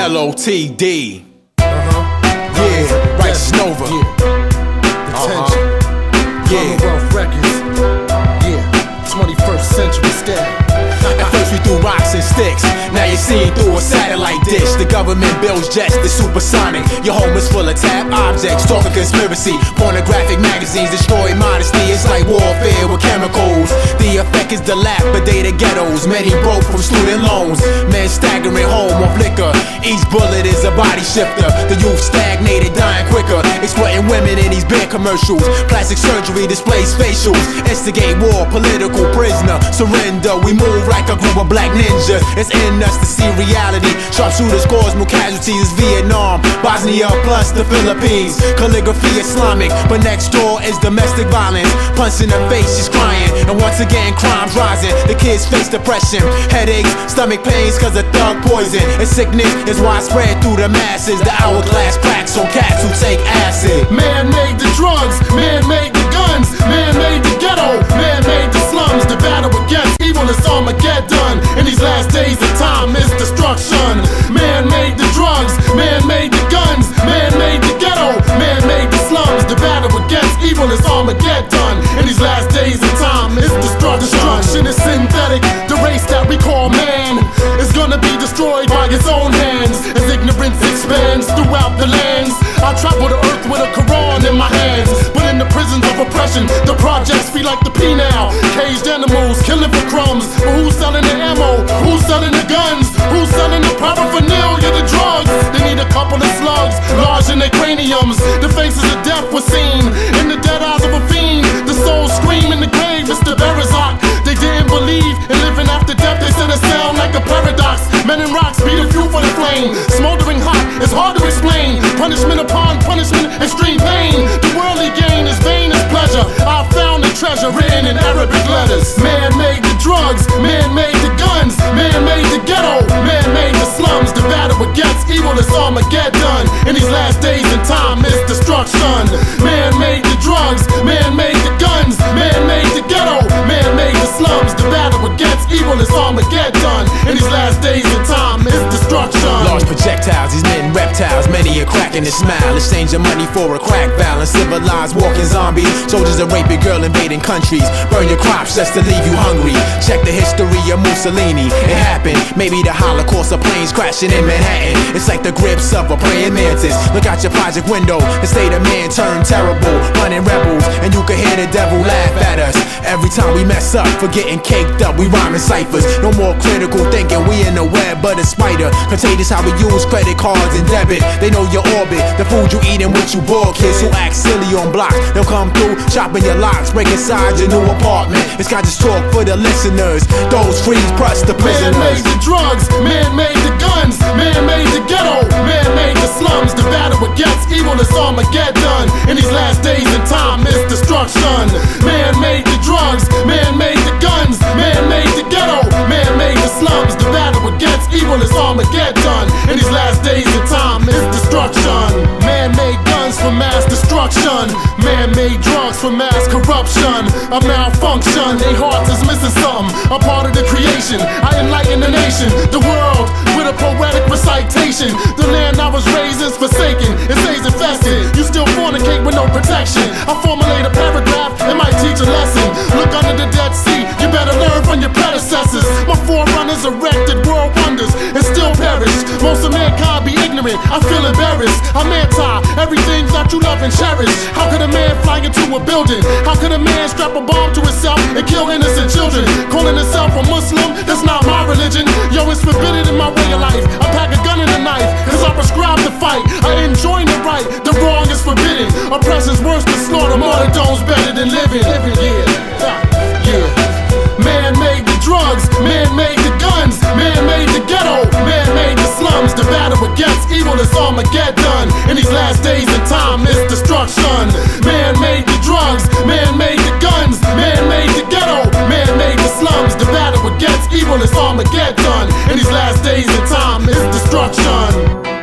LOTD. Yeah, right, Snova. Attention. Commonwealth Records. Yeah, 21st century style. At first we threw rocks and sticks, now you're seeing through a satellite dish. The government builds jets, the supersonic. Your home is full of tap objects, talking conspiracy. Pornographic magazines destroy modesty. It's like warfare with chemicals. The effect is dilapidated ghettos. Many broke from student loans. Men staggering home off liquor. Each bullet is a body shifter. The youth stagnated, dying quicker. Exploiting women in these beer commercials. Plastic surgery displays facials. Instigate war, political prisoner. Surrender, we move like a group of black ninjas. It's in us to see reality. Sharpshooters cause more casualties. Vietnam, Bosnia plus the Philippines. Calligraphy Islamic, but next door is domestic violence. Punch in the face, she's crying. And once again crime's rising. The kids face depression, headaches, stomach pains cause of thug poison. And sickness is widespread through the masses. The hourglass cracks on cats who take acid. Man made the drugs, man made the guns, man made the ghetto, man made the slums. The battle against evil is Armageddon. In these last days of time is destruction. Man made the drugs, man made the guns, man made the ghetto, man made the slums. The battle against evil is Armageddon. In these last days of time is destruction. Destruction is synthetic. The race that we call man is gonna be destroyed by its own hands. As ignorance expands throughout the lands, I travel the earth with a Quran in my hands. But in the prisons of oppression, the projects feel like the penal. Caged animals killing for crumbs. But who's selling the ammo? Who's selling the guns? Who's selling the paraphernalia, the drugs? They need a couple of slugs, large in their craniums. The faces of death were seen in the dead eyes of a fiend. The souls scream in the grave, Mr. Berzak. They didn't believe in living after death. They said it sound like a paradox. Men in rocks be the fuel for the flame. Smoldering hot, it's hard to explain. Punishment upon punishment, extreme pain. The worldly gain is vain as pleasure. I found the treasure written in Arabic letters. Man made the drugs, man made the guns, man made the ghetto, man made the slums. The battle against evil is Armageddon. In these last days and time is destruction. Man made the drugs, man made the guns, man made the ghetto, man made the slums. The battle against evil is Armageddon. In these last days and time is destruction. Large projectiles, these men reptiles. Many are cracking a smile. Exchanging money for a crack balance. Civilized walking zombies. Soldiers are raping girl invading countries. Burn your crops just to leave you hungry. Check the history of Mussolini. It happened. Maybe the Holocaust of planes crashing in Manhattan. It's like the grips of a praying mantis. Look out your project window. The state of man turned terrible. Running rebels. And you can hear the devil laugh at us. Every time we mess up, for getting caked up, we rhyming ciphers. No more critical thinking, we in the web but a spider. Contagious how we use credit cards and debit. They know your orbit, the food you eating with you bored. Kids who act silly on blocks, they'll come through, chopping your locks, break inside your new apartment. It's got just talk for the listeners, those freeze plus the prisoners. Man made the drugs, man made the guns, man made the ghetto, man made the slums. The battle against evil is Armageddon. In these last days and time is destruction. Man made the drugs, man made the guns, man made the ghetto, man made the slums. The battle against evil is Armageddon. In these last days and time is destruction. Man-made guns for mass destruction. Man-made drugs for mass corruption. A malfunction, they hearts is missing something. A part of the creation, I enlighten the nation. The world with a poetic recitation. The land I was raised is forsaken, it stays infested. You still fornicate with no protection. I formulate a paragraph, it might teach a lesson. Look under the Dead Sea, you better learn from your predecessors. My forerunners erected world wonders and still perished. Most of mankind be ignorant, I feel embarrassed. I'm anti everything that you love and cherish. How could a man fly into a building? How could a man strap a bomb to himself and kill innocent children? Calling himself a Muslim, that's not my religion. Yo, it's forbidden in my way of life. I pack a gun and a knife, cause I prescribe the fight. I enjoy the right, the wrong is forbidden. Oppression's worse than slaughter, martyrdom's better than living. Yeah. Man made the drugs, man made the guns, man made the ghetto, man made the slums. The battle against evil is Armageddon. In these last days and time is destruction. Man made the drugs, man made the guns, man made the ghetto, man made the slums. The battle against evil is Armageddon. In these last days and time is destruction.